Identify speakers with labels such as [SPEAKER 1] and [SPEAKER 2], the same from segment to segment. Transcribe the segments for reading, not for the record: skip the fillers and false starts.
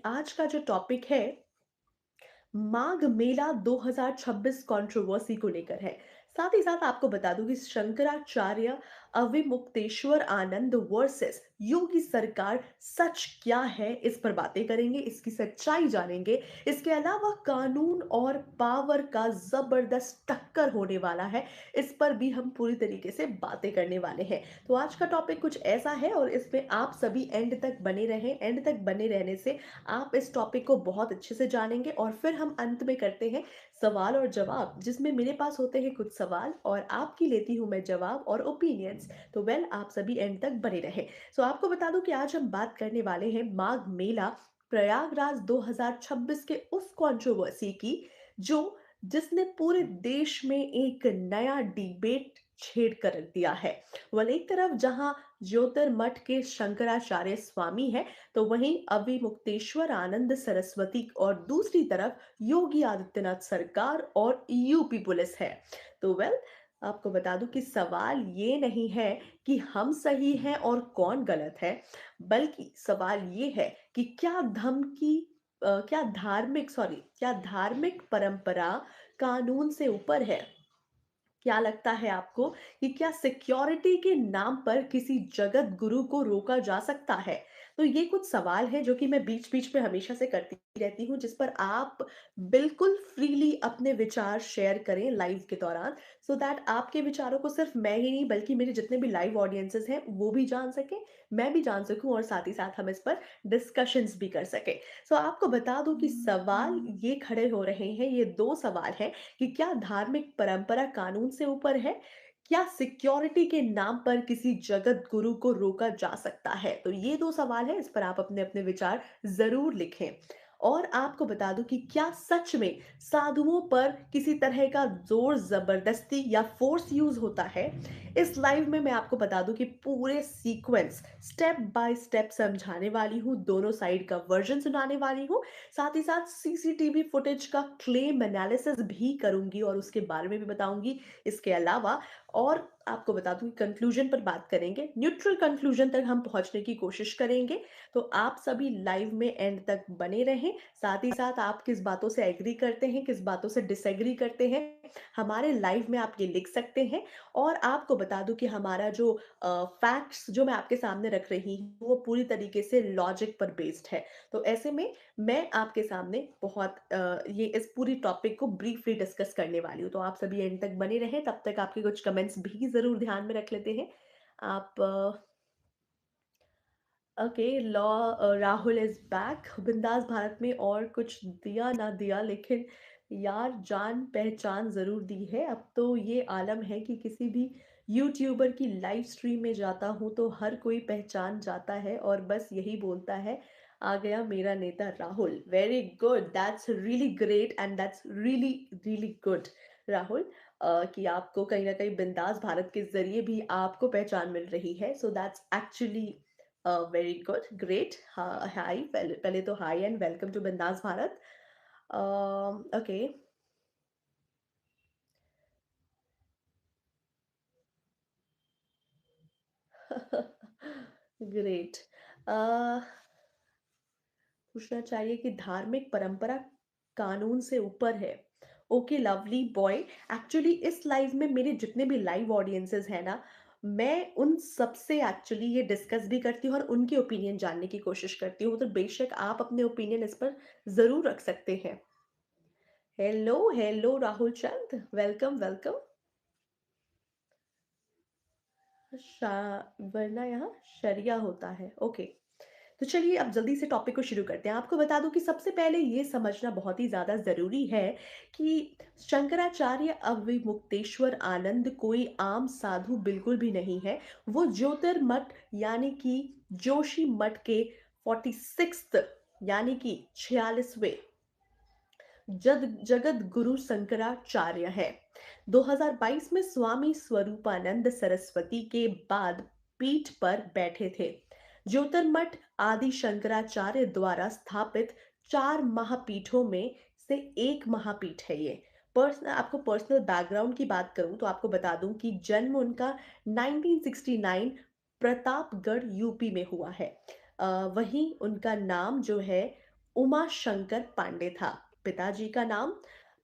[SPEAKER 1] आज का जो टॉपिक है माघ मेला 2026 कंट्रोवर्सी को लेकर है। साथ ही साथ आपको बता दूं कि शंकराचार्य अविमुक्तेश्वर आनंद वर्सेस योगी सरकार सच क्या है, इस पर बातें करेंगे, इसकी सच्चाई जानेंगे। इसके अलावा कानून और पावर का जबरदस्त टक्कर होने वाला है, इस पर भी हम पूरी तरीके से बातें करने वाले हैं। तो आज का टॉपिक कुछ ऐसा है और इसमें आप सभी एंड तक बने रहें। एंड तक बने रहने से आप इस टॉपिक को बहुत अच्छे से जानेंगे और फिर हम अंत में करते हैं सवाल और जवाब, जिसमें मेरे पास होते हैं कुछ सवाल और आपकी लेती हूं मैं जवाब और ओपिनियंस। तो आप सभी एंड तक बने रहे। आपको बता दूं कि आज हम बात करने वाले हैं माघ मेला प्रयागराज 2026 के उस कंट्रोवर्सी की जो जिसने पूरे देश में एक नया डिबेट छेड़ कर रख दिया है। एक तरफ जहां ज्योतिर्मठ के शंकराचार्य स्वामी है, तो वहीं अविमुक्तेश्वर आनंद सरस्वती और दूसरी तरफ योगी आदित्यनाथ सरकार और यूपी पुलिस है। तो आपको बता दूं कि सवाल ये नहीं है कि हम सही हैं और कौन गलत है, बल्कि सवाल ये है कि क्या धार्मिक परंपरा कानून से ऊपर है। क्या लगता है आपको कि क्या सिक्योरिटी के नाम पर किसी जगत गुरु को रोका जा सकता है? तो ये कुछ सवाल हैं जो कि मैं बीच-बीच में हमेशा से करती रहती हूँ, जिस पर आप बिल्कुल फ्रीली अपने विचार शेयर करें लाइव के दौरान, सो दैट आपके विचारों को सिर्फ मैं ही नहीं बल्कि मेरे जितने भी लाइव ऑडियंसेस हैं वो भी जान सकें, मैं भी जान सकूँ और साथ ही साथ हम इस पर डिस्कशंस भी कर सकें। आपको बता दूँ कि सवाल ये खड़े हो रहे हैं, ये 2 सवाल हैं कि क्या धार्मिक परंपरा कानून से ऊपर है? क्या सिक्योरिटी के नाम पर किसी जगत गुरु को रोका जा सकता है? तो ये 2 सवाल हैं, इस पर आप अपने-अपने विचार ज़रूर लिखें। और आपको बता दूँ कि क्या सच में साधुओं पर किसी तरह का ज़ोर ज़बरदस्ती या फ़ोर्स यूज़ होता है? इस लाइव में मैं आपको बता दूँ कि पूरे सीक्वेंस स्टेप बाय स्टेप समझाने वाली हूँ, दोनों साइड का वर्ज़न सुनाने वाली हूँ, साथ ही साथ सीसीटीवी फुटेज का क्लेम एनालिसिस भी करूँगी और उसके बारे में भी बताऊँगी। इसके अलावा और आपको बता दूँ कि कंक्लूजन पर बात करेंगे, न्यूट्रल कंक्लूजन तक हम पहुँचने की कोशिश करेंगे। तो आप सभी लाइव में एंड तक बने रहें। साथ ही साथ आप किस बातों से एग्री करते हैं, किस बातों से डिसएग्री करते हैं, हमारे लाइव में आप ये लिख सकते हैं। और आपको बता दूँ कि हमारा जो फैक्ट्स जो मैं आपके सामने रख रही हूँ, वो पूरी तरीके से लॉजिक पर बेस्ड है। तो ऐसे में मैं आपके सामने ये इस पूरी टॉपिक को ब्रीफली डिस्कस करने वाली हूँ। तो आप सभी एंड तक बने रहें, तब तक आपके कुछ कमेंट्स भी ज़रूर ध्यान में रख लेते हैं। आप ओके राहुल इज़ बैक। बिंदास भारत में और कुछ दिया ना दिया, लेकिन यार जान-पहचान ज़रूर दी है। अब तो ये आलम है कि किसी भी यूट्यूबर की लाइव स्ट्रीम में जाता हूँ तो हर कोई पहचान जाता है और बस यही बोलता है, आ गया मेरा नेता Rahul. Very good, that's really great and that's really, really good Rahul, कि आपको कहीं न कहीं बिंदास भारत के ज़रिए भी आपको पहचान मिल रही है। So that's actually very good, great. Hi, पहले पहले तो हाय एंड वेलकम टू बिंदास भारत। ओके। ग्रेट। पूछना चाहिए कि धार्मिक परंपरा कानून से ऊपर है। ओके लवली बॉय, एक्चुअली इस लाइव में मेरे जितने भी लाइव ऑडियंसेस हैं ना, मैं उन सबसे एक्चुअली ये डिस्कस भी करती हूँ और उनके ओपिनियन जानने की कोशिश करती हूँ, तो बेशक आप अपने ओपिनियन इस पर ज़रूर रख सकते हैं। हेलो, हेलो राहुल चंद, वेलकम, वेलकम। शा वरना यहाँ शरिया होता है, ओके। तो चलिए अब जल्दी से टॉपिक को शुरू करते हैं। आपको बता दूं कि सबसे पहले ये समझना बहुत ही ज़्यादा ज़रूरी है कि शंकराचार्य अविमुक्तेश्वर आनंद कोई आम साधु बिल्कुल भी नहीं है। वो ज्योतिर्मठ यानी कि जोशी मठ के 46th यानी कि 46वें जगत गुरु शंकराचार्य है। 2022 में स्वामी स्वरूपानंद सरस्वती के बाद पीठ पर बैठे थे। ज्योतिर्मठ आदि शंकराचार्य द्वारा स्थापित 4 महापीठों में से एक महापीठ है ये। आपको पर्सनल बैकग्राउंड की बात करूं तो आपको बता दूं कि जन्म उनका 1969 प्रतापगढ़ यूपी में हुआ है। वहीं उनका नाम जो है उमा शंकर पांडे था। पिताजी का नाम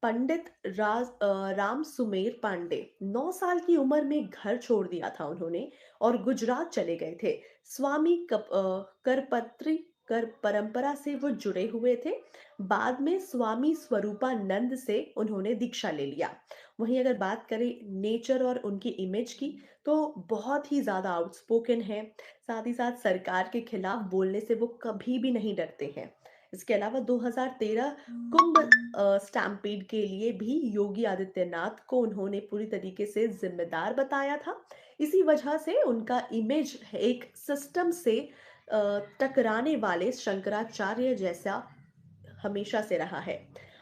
[SPEAKER 1] पंडित राम सुमेर पांडे। 9 साल की उम्र में घर छोड़ दिया था उन्होंने और गुजरात चले गए थे। स्वामी करपत्री कर परंपरा से वो जुड़े हुए थे। बाद में स्वामी स्वरूपानंद से उन्होंने दीक्षा ले लिया। वहीं अगर बात करें नेचर और उनकी इमेज की, तो बहुत ही ज्यादा आउटस्पोकन है। साथ ही साथ सरकार के खिलाफ बोलने से वो कभी भी नहीं डरते हैं। इसके अलावा 2013 कुंभ स्टैम्पीड के लिए भी योगी आदित्यनाथ को उन्होंने पूरी तरीके से जिम्मेदार बताया था। इसी वजह से उनका इमेज एक सिस्टम से टकराने वाले शंकराचार्य जैसा हमेशा से रहा है।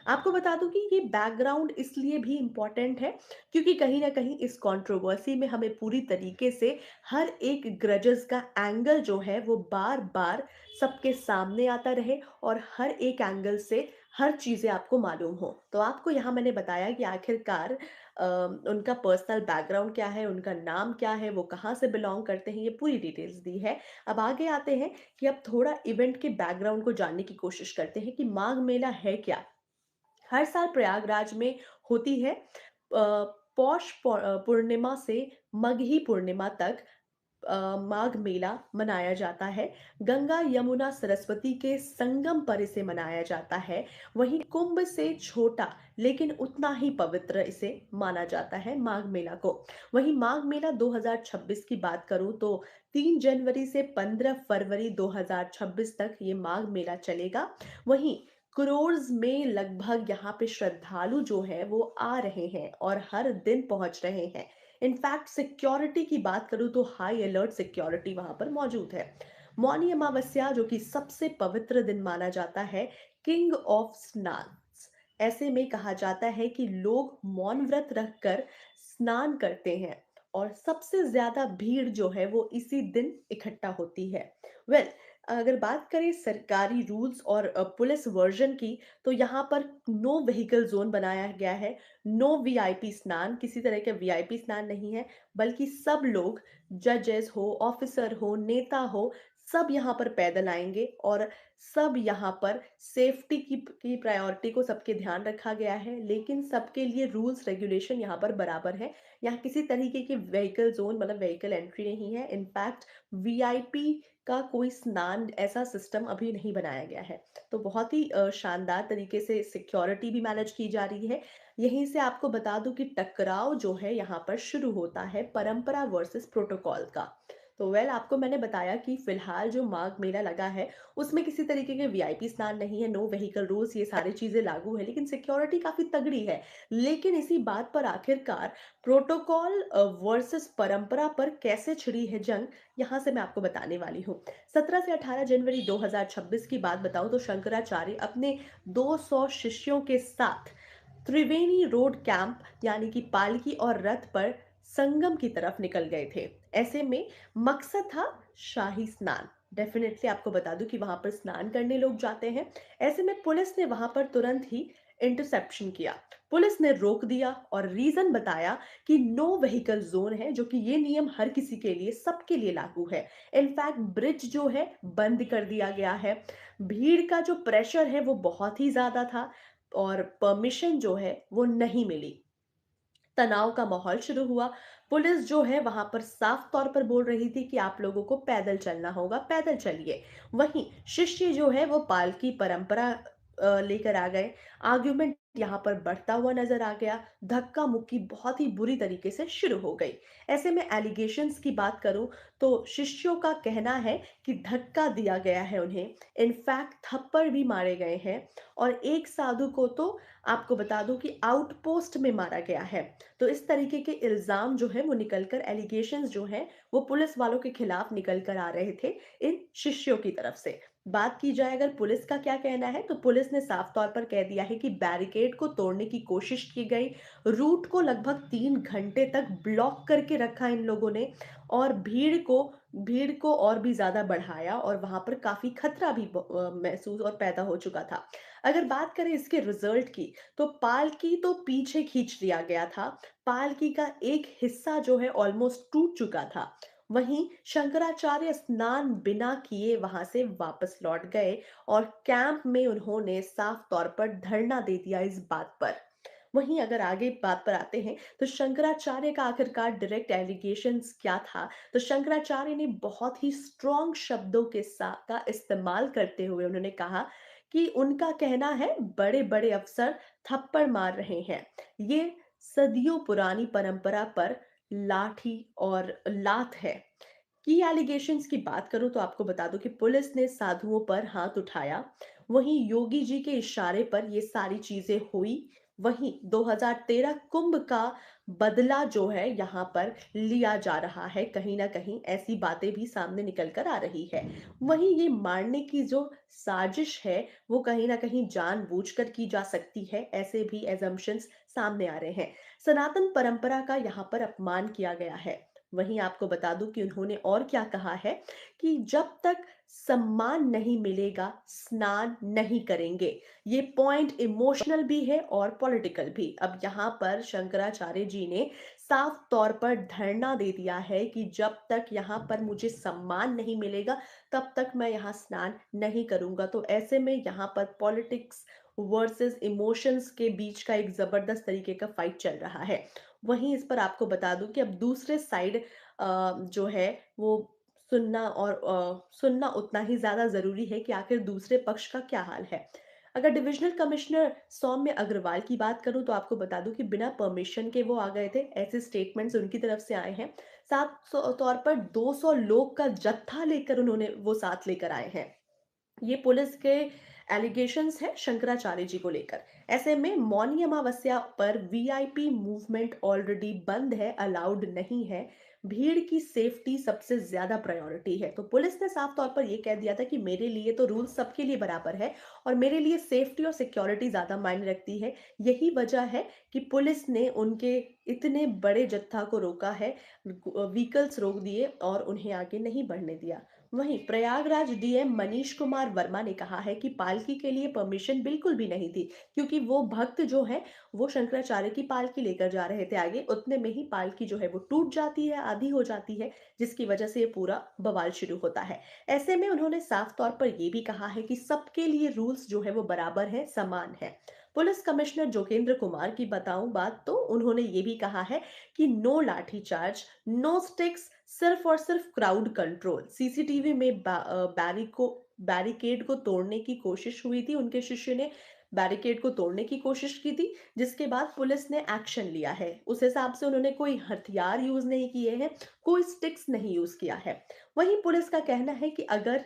[SPEAKER 1] आपको बता दूं कि ये बैकग्राउंड इसलिए भी इम्पोर्टेंट है क्योंकि कहीं न कहीं इस कंट्रोवर्सी में हमें पूरी तरीके से हर एक ग्रजेस का एंगल जो है वो बार-बार सबके सामने आता रहे और हर एक एंगल से हर चीज़ें आपको मालूम हो। तो आपको यहाँ मैंने बताया कि आखिरकार उनका पर्सनल बैकग्राउंड क्या है, उनका नाम क्या है, वो कहाँ से बिलॉन्ग करते हैं, ये पूरी डिटेल्स दी है। अब आगे आते हैं कि अब थोड़ा इवेंट के बैकग्राउंड को जानने की कोशिश करते हैं कि माघ मेला है क्या? हर साल प्रयागराज में होती है। पौष पूर्णिमा से मगही पूर्णिमा तक माघ मेला मनाया जाता है। गंगा, यमुना, सरस्वती के संगम पर इसे मनाया जाता है। वहीं कुंभ से छोटा लेकिन उतना ही पवित्र इसे माना जाता है माघ मेला को। वहीं माघ मेला 2026 की बात करूं तो 3 जनवरी से 15 फरवरी 2026 तक ये माघ मेला चलेगा। वहीं क्रोर्स में लगभग यहाँ पे श्रद्धालु जो है वो आ रहे हैं और हर दिन पहुंच रहे हैं। इनफैक्ट सिक्योरिटी की बात करूं तो हाई अलर्ट सिक्योरिटी वहां पर मौजूद है। मौनी अमावस्या जो कि सबसे पवित्र दिन माना जाता है, किंग ऑफ स्नान। ऐसे में कहा जाता है कि लोग मौन व्रत रखकर स्नान करते हैं और सबसे ज्यादा भीड़ जो है वो इसी दिन इकट्ठा होती है। वेल, अगर बात करें सरकारी रूल्स और पुलिस वर्जन की, तो यहाँ पर नो व्हीकल जोन बनाया गया है। नो वीआईपी स्नान, किसी तरह का वीआईपी स्नान नहीं है, बल्कि सब लोग, जजेस हो, ऑफिसर हो, नेता हो, सब यहाँ पर पैदल आएंगे और सब यहाँ पर सेफ्टी की प्रायोरिटी को सबके ध्यान रखा गया है। लेकिन सबके लिए रूल्स रेगुलेशन यहाँ पर बराबर है। यहाँ किसी तरीके की व्हीकल जोन मतलब व्हीकल एंट्री नहीं है। इनफैक्ट वीआईपी का कोई स्नान ऐसा सिस्टम अभी नहीं बनाया गया है। तो बहुत ही शानदार तरीके से सिक्योरिटी भी मैनेज की जा रही है। यहीं से आपको बता दूं कि टकराव जो है यहाँ पर शुरू होता है परंपरा वर्सेस प्रोटोकॉल का। तो वेल, आपको मैंने बताया कि फिलहाल जो माघ मेला लगा है उसमें किसी तरीके के वीआईपी स्नान नहीं है, नो व्हीकल रूल्स, ये सारी चीजें लागू है, लेकिन सिक्योरिटी काफी तगड़ी है। लेकिन इसी बात पर आखिरकार प्रोटोकॉल वर्सेस परंपरा पर कैसे छिड़ी है जंग, यहाँ से मैं आपको बताने वाली हूँ। 17 से 18 जनवरी 2026 की बात बताऊं तो शंकराचार्य अपने 200 शिष्यों के साथ त्रिवेणी रोड कैंप यानी कि पालकी और रथ पर संगम की तरफ निकल गए थे। ऐसे में मकसद था शाही स्नान। डेफिनेटली आपको बता दूं कि वहां पर स्नान करने लोग जाते हैं। ऐसे में पुलिस ने वहां पर तुरंत ही इंटरसेप्शन किया। पुलिस ने रोक दिया और रीजन बताया कि नो व्हीकल जोन है, जो कि ये नियम हर किसी के लिए, सबके लिए लागू है। इनफैक्ट ब्रिज जो है बंद कर दिया गया है। भीड़ का जो प्रेशर है वो बहुत ही ज्यादा था और परमिशन जो है वो नहीं मिली। तनाव का माहौल शुरू हुआ। पुलिस जो है वहां पर साफ तौर पर बोल रही थी कि आप लोगों को पैदल चलना होगा, पैदल चलिए। वहीं शिष्य जो है वो पालकी परंपरा लेकर आ गए। आर्ग्यूमेंट यहाँ पर बढ़ता हुआ नजर आ गया। धक्का मुक्की बहुत ही बुरी तरीके से शुरू हो गई। ऐसे में एलिगेशंस की बात करूं तो शिष्यों का कहना है कि धक्का दिया गया है उन्हें, इनफैक्ट थप्पड़ भी मारे गए हैं और एक साधु को तो आपको बता दूं कि आउटपोस्ट में मारा गया है। तो इस तरीके के इल्जाम जो है वो निकलकर, एलिगेशंस जो हैं वो पुलिस वालों के खिलाफ निकल कर आ रहे थे इन शिष्यों की तरफ से। बात की जाए अगर पुलिस का क्या कहना है, तो पुलिस ने साफ तौर पर कह दिया है कि बैरिकेड को तोड़ने की कोशिश की गई। रूट को लगभग 3 घंटे तक ब्लॉक करके रखा इन लोगों ने और भीड़ को और भी ज्यादा बढ़ाया और वहां पर काफी खतरा भी महसूस और पैदा हो चुका था। अगर बात करें इसके रिजल्ट की, तो पालकी तो पीछे खींच लिया गया था। पालकी का एक हिस्सा जो है ऑलमोस्ट टूट चुका था। वहीं शंकराचार्य स्नान बिना किए वहां से वापस लौट गए और कैंप में उन्होंने साफ तौर पर धरना दे दिया इस बात पर। वहीं अगर आगे बात पर आते हैं तो शंकराचार्य का आखिरकार डायरेक्ट एलिगेशंस क्या था। तो शंकराचार्य ने बहुत ही स्ट्रॉन्ग शब्दों के साथ का इस्तेमाल करते हुए उन्होंने कहा कि उनका कहना है बड़े बड़े अफसर थप्पड़ मार रहे हैं, ये सदियों पुरानी परंपरा पर लाठी और लात है। की एलिगेशंस की बात करूं तो आपको बता दूं कि पुलिस ने साधुओं पर हाथ उठाया, वहीं योगी जी के इशारे पर ये सारी चीजें हुई। वहीं 2013 कुंभ का बदला जो है यहाँ पर लिया जा रहा है, कहीं ना कहीं ऐसी बातें भी सामने निकल कर आ रही है। वहीं ये मारने की जो साजिश है वो कहीं ना कहीं जानबूझकर की जा सकती है, ऐसे भी एजम्पशंस सामने आ रहे हैं। सनातन परंपरा का यहाँ पर अपमान किया गया है। वहीं आपको बता दूं कि उन्होंने और क्या कहा है कि जब तक सम्मान नहीं मिलेगा स्नान नहीं करेंगे। ये पॉइंट इमोशनल भी है और पॉलिटिकल भी। अब यहाँ पर शंकराचार्य जी ने साफ तौर पर धरना दे दिया है कि जब तक यहाँ पर मुझे सम्मान नहीं मिलेगा तब तक मैं यहाँ स्नान नहीं करूंगा। तो ऐसे में यहाँ पर पॉलिटिक्स वर्सेस इमोशंस के बीच का एक जबरदस्त तरीके का फाइट चल रहा है। वहीं इस पर आपको बता दूं कि अब दूसरे साइड जो है वो सुनना उतना ही ज़्यादा ज़रूरी है कि आखिर दूसरे पक्ष का क्या हाल है। अगर डिविज़नल कमिश्नर सौम्य अग्रवाल की बात करूँ तो आपको बता दूँ कि बिना परमिशन के वो आ गए थे, ऐसे स्टेटमेंट्स उनकी तरफ से आए हैं। साफ तौर पर 200 लोग का जत्था लेकर उन्होंने वो साथ लेकर आए हैं। ये पुलिस के एलिगेशंस हैं शंकराचार्य जी को लेकर। ऐसे में मौनी अमावस्या पर वीआईपी मूवमेंट ऑलरेडी बंद है, अलाउड नहीं है। भीड़ की सेफ्टी सबसे ज्यादा प्रायोरिटी है। तो पुलिस ने साफ तौर पर यह कह दिया था कि मेरे लिए तो रूल सबके लिए बराबर है और मेरे लिए सेफ्टी और सिक्योरिटी ज्यादा मायने रखती है। यही वजह है कि पुलिस ने उनके इतने बड़े जत्था को रोका है, व्हीकल्स रोक दिए और उन्हें आगे नहीं बढ़ने दिया। वहीं प्रयागराज डीएम मनीष कुमार वर्मा ने कहा है कि पालकी के लिए परमिशन बिल्कुल भी नहीं थी, क्योंकि वो भक्त जो है वो शंकराचार्य की पालकी लेकर जा रहे थे आगे, उतने में ही पालकी जो है वो टूट जाती है, आधी हो जाती है, जिसकी वजह से ये पूरा बवाल शुरू होता है। ऐसे में उन्होंने साफ तौर पर यह भी कहा है कि सबके लिए रूल्स जो है वो बराबर है, समान है। पुलिस कमिश्नर जोगेंद्र कुमार की बताऊं बात तो उन्होंने ये भी कहा है कि नो लाठीचार्ज, नो स्टिक्स, सिर्फ और सिर्फ क्राउड कंट्रोल। सीसीटीवी में बैरिकेड को तोड़ने की कोशिश हुई थी, उनके शिष्य ने बैरिकेड को तोड़ने की कोशिश की थी, जिसके बाद पुलिस ने एक्शन लिया है। उस हिसाब से उन्होंने कोई हथियार यूज नहीं किए हैं, कोई स्टिक्स नहीं यूज किया है। वहीं पुलिस का कहना है कि अगर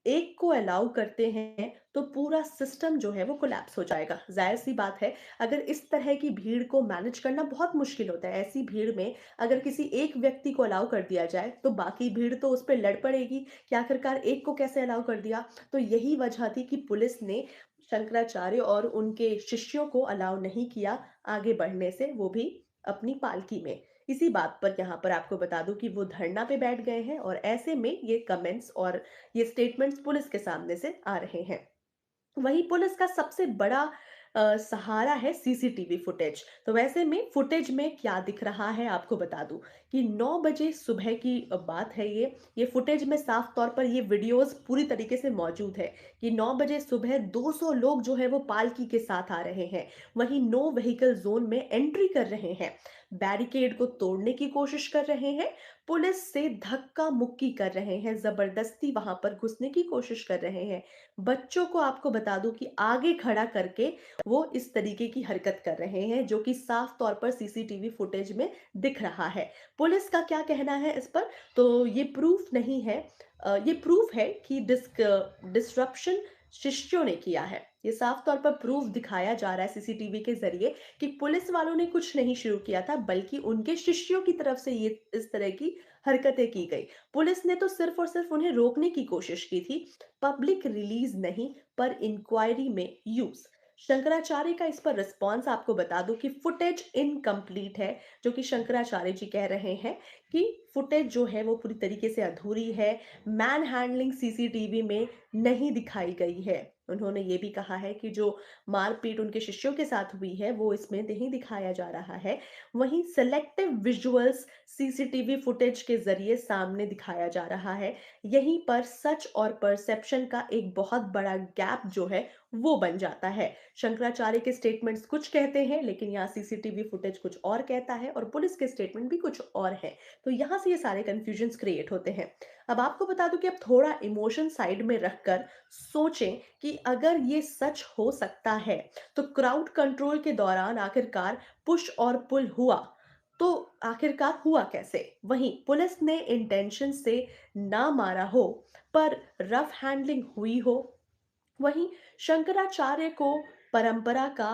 [SPEAKER 1] एक को अलाउ करते हैं तो पूरा सिस्टम जो है वो कोलैप्स हो जाएगा। जाहिर सी बात है, अगर इस तरह की भीड़ को मैनेज करना बहुत मुश्किल होता है। ऐसी भीड़ में अगर किसी एक व्यक्ति को अलाउ कर दिया जाए तो बाकी भीड़ तो उस पर लड़ पड़ेगी कि आखिरकार एक को कैसे अलाउ कर दिया। तो यही वजह थी कि पुलिस ने शंकराचार्य और उनके शिष्यों को अलाउ नहीं किया आगे बढ़ने से, वो भी अपनी पालकी में। इसी बात पर यहाँ पर आपको बता दूं कि वो धरना पे बैठ गए हैं और ऐसे में ये कमेंट्स और ये स्टेटमेंट्स पुलिस के सामने से आ रहे हैं। वहीं पुलिस का सबसे बड़ा सहारा है सीसीटीवी फुटेज। तो वैसे में फुटेज में क्या दिख रहा है आपको बता दूं कि 9 बजे सुबह की बात है ये फुटेज में साफ तौर पर ये वीडियोस पूरी तरीके से मौजूद है कि 9 बजे सुबह 200 लोग जो है वो पालकी के साथ आ रहे हैं। वहीं नो व्हीकल जोन में एंट्री कर रहे हैं, बैरिकेड को तोड़ने की कोशिश कर रहे हैं, पुलिस से धक्का मुक्की कर रहे हैं, जबरदस्ती वहां पर घुसने की कोशिश कर रहे हैं। बच्चों को आपको बता दूं कि आगे खड़ा करके वो इस तरीके की हरकत कर रहे हैं, जो कि साफ तौर पर सीसीटीवी फुटेज में दिख रहा है। पुलिस का क्या कहना है इस पर? तो ये प्रूफ नहीं है, ये प्रूफ है कि डिस्ट्रप्शन शिष्यों ने किया है। ये साफ तौर पर प्रूफ दिखाया जा रहा है सीसीटीवी के जरिए कि पुलिस वालों ने कुछ नहीं शुरू किया था, बल्कि उनके शिष्यों की तरफ से ये इस तरह की हरकतें की गई। पुलिस ने तो सिर्फ और सिर्फ उन्हें रोकने की कोशिश की थी, पब्लिक रिलीज नहीं, पर इंक्वायरी में यूज। शंकराचार्य का इस पर रिस्पॉन्स आपको बता दूं कि फुटेज इनकम्प्लीट है, जो कि शंकराचार्य जी कह रहे हैं कि फुटेज जो है वो पूरी तरीके से अधूरी है, मैन हैंडलिंग सीसीटीवी में नहीं दिखाई गई है। उन्होंने ये भी कहा है कि जो मारपीट उनके शिष्यों के साथ हुई है, वो इसमें नहीं दिखाया जा रहा है। वहीं सेलेक्टिव विजुअल्स सीसीटीवी फुटेज के ज़रिए सामने दिखाया जा रहा है। यहीं पर सच और परसेप्शन का एक बहुत बड़ा गैप जो है, वो बन जाता है। शंकराचार्य के स्टेटमेंट्स कुछ कहते हैं, लेकिन यहाँ सीसीटीवी फुटेज कुछ और कहता है और पुलिस के स्टेटमेंट भी कुछ और हैं। तो यहाँ से ये सारे कन्फ्यूजन्स क्रिएट होते हैं। अब आपको बता दूँ कि अब थोड़ा इमोशन साइड में रखकर सोचें कि अगर ये सच हो सकता है, तो क्राउड कंट्रोल के दौरान आखिरकार पुश और पुल हुआ, तो आखिरकार हुआ कैसे? वहीं पुलिस ने इंटेंशन से ना मारा हो, पर रफ हैंडलिंग हुई हो। वहीं शंकराचार्य को परंपरा का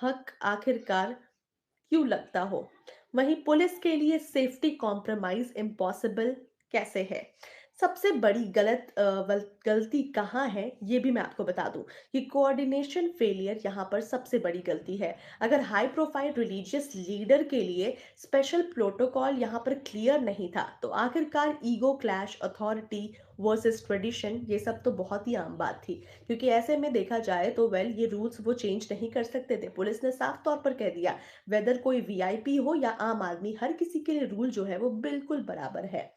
[SPEAKER 1] हक आखिरकार क्यों लगता हो? वहीं पुलिस के लिए सेफ्टी कॉम्प्रोमाइज़ इम्पॉसिबल कैसे है? सबसे बड़ी गलती कहाँ है, ये भी मैं आपको बता दूँ कि कोऑर्डिनेशन फेलियर यहाँ पर सबसे बड़ी गलती है। अगर हाई प्रोफाइल रिलीजियस लीडर के लिए स्पेशल प्रोटोकॉल यहाँ पर क्लियर नहीं था, तो आखिरकार ego clash, authority versus tradition, ये सब तो बहुत ही आम बात थी। क्योंकि ऐसे में देखा जाए तो ये रूल्स वो चेंज नहीं कर सकते थे। पुलिस ने साफ तौर पर कह दिया, वेदर कोई वीआईपी हो या आम आदमी, हर किसी के लिए रूल जो है वो बिल्कुल बराबर है।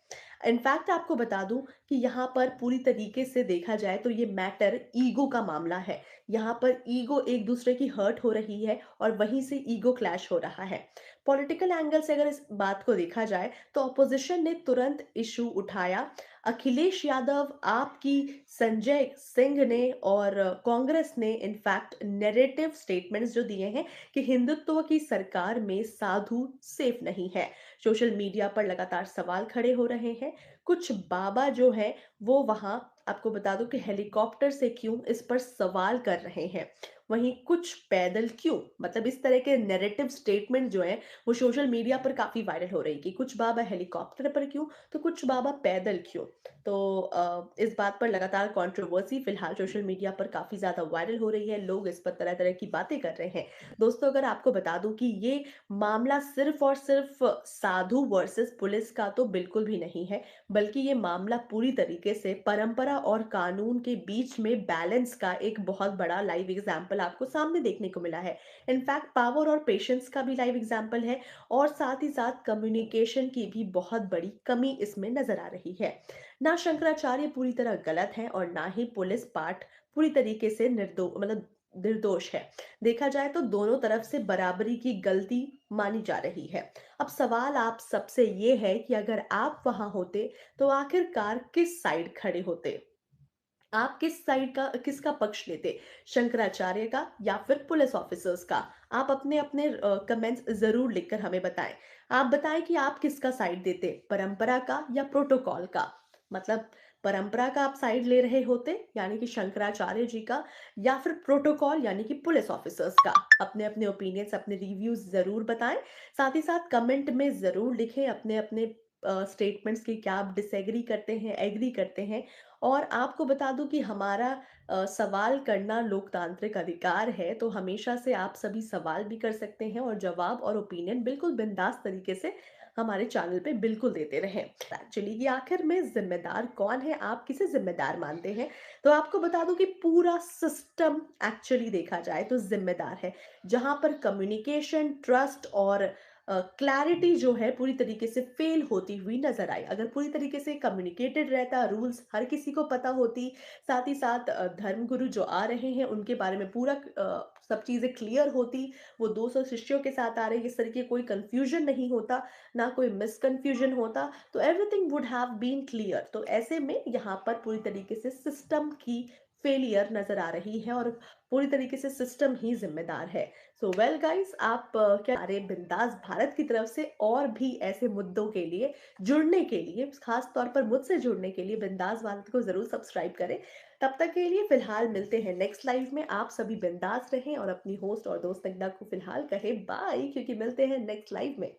[SPEAKER 1] इनफैक्ट आपको बता दूं कि यहाँ पर पूरी तरीके से देखा जाए तो ये मैटर ईगो का मामला है। यहाँ पर ईगो एक दूसरे की हर्ट हो रही है और वहीं से ईगो क्लैश हो रहा है। पॉलिटिकल एंगल से अगर इस बात को देखा जाए तो अपोजिशन ने तुरंत इशू उठाया। अखिलेश यादव, आपकी, संजय सिंह ने और कांग्रेस ने इनफैक्ट नैरेटिव स्टेटमेंट्स जो दिए हैं कि हिंदुत्व की सरकार में साधु सेफ नहीं है। सोशल मीडिया पर लगातार सवाल खड़े हो रहे हैं। कुछ बाबा जो हैं वो वहाँ, आपको बता दूं कि हेलीकॉप्टर से क्यों, इस पर सवाल कर रहे हैं। वहीं कुछ पैदल क्यों, मतलब इस तरह के नैरेटिव स्टेटमेंट जो हैं वो सोशल मीडिया पर काफी वायरल हो रही कि कुछ बाबा हेलीकॉप्टर पर क्यों, तो कुछ बाबा पैदल क्यों। तो इस बात पर लगातार कंट्रोवर्सी फिलहाल सोशल मीडिया पर काफी ज्यादा वायरल हो रही है। लोग इस पर तरह तरह की बातें कर रहे हैं। दोस्तों, अगर आपको बता दूं कि ये मामला सिर्फ और सिर्फ साधु वर्सेस पुलिस का तो बिल्कुल भी नहीं है, बल्कि ये मामला पूरी तरीके से परंपरा और कानून के बीच में बैलेंस का एक बहुत बड़ा लाइव एग्जाम्पल आपको सामने देखने को मिला है। इनफैक्ट पावर और पेशेंस का भी लाइव एग्जाम्पल है और साथ ही साथ कम्युनिकेशन की भी बहुत बड़ी कमी इसमें नजर आ रही है। ना शंकराचार्य पूरी तरह गलत है और ना ही पुलिस पार्ट पूरी तरीके से निर्दोष है। देखा जाए तो दोनों तरफ से बराबरी की गलती मानी जा रही है। अब सवाल आप सबसे ये है कि अगर आप वहां होते तो आखिरकार किस साइड खड़े होते? आप किसका पक्ष लेते? शंकराचार्य का या फिर पुलिस ऑफिसर्स का? आप अपने अपने कमेंट्स ज़रूर लिखकर हमें बताएँ। आप बताएँ कि आप किसका साइड देते? परंपरा का या प्रोटोकॉल का? मतलब परंपरा का आप साइड ले रहे होते, यानी कि शंकराचार्य जी का, या फिर प्रोटोकॉल यानी कि पुलिस ऑफिसर्स का? अपने-अपने ओपिनियंस, अपने रिव्यूज़ ज़रूर बताएँ। साथ ही साथ कमेंट में ज़रूर लिखें अपने-अपने स्टेटमेंट्स की, क्या आप डिसएग्री करते हैं, एग्री करते हैं। और आपको बता दूँ कि हमारा सवाल करना लोकतांत्रिक अधिकार है, तो हमेशा से आप सभी सवाल भी कर सकते हैं और जवाब और ओपिनियन बिल्कुल बिंदास तरीके से हमारे चैनल पे बिल्कुल देते रहें। एक्चुअली ये आखिर में ज़िम्मेदार कौन है, आप किसे ज़िम्मेदार मानते हैं? तो आपको बता दूँ कि पूरा सिस्टम एक्चुअली देखा जाए तो ज़िम्मेदार है। जहाँ पर कम्युनिकेशन, ट्रस्ट और क्लैरिटी जो है पूरी तरीके से फेल होती हुई नज़र आई। अगर पूरी तरीके से कम्युनिकेटेड रहता, रूल्स हर किसी को पता होती, साथ ही साथ धर्मगुरु जो आ रहे हैं उनके बारे में पूरा सब चीज़ें क्लियर होती, वो 200 शिष्यों के साथ आ रहे हैं, इस तरह की कोई कन्फ्यूजन नहीं होता, ना कोई मिसकन्फ्यूजन होता, तो everything would have been clear. तो ऐसे में यहाँ पर पूरी तरीके से सिस्टम की फेलियर नज़र आ रही है और पूरी तरीके से सिस्टम ही ज़िम्मेदार है। सो वेल गाइस, आप क्या अरे बिंदास भारत की तरफ से और भी ऐसे मुद्दों के लिए जुड़ने के लिए, खास तौर पर मुझसे जुड़ने के लिए बिंदास भारत को ज़रूर सब्सक्राइब करें। तब तक के लिए फिलहाल मिलते हैं नेक्स्ट लाइव में। आप सभी बिंदास रहें और अपनी होस्ट और दोस्त नगदा को फिलहाल कहें बाय, क्योंकि मिलते हैं नेक्स्ट लाइव में।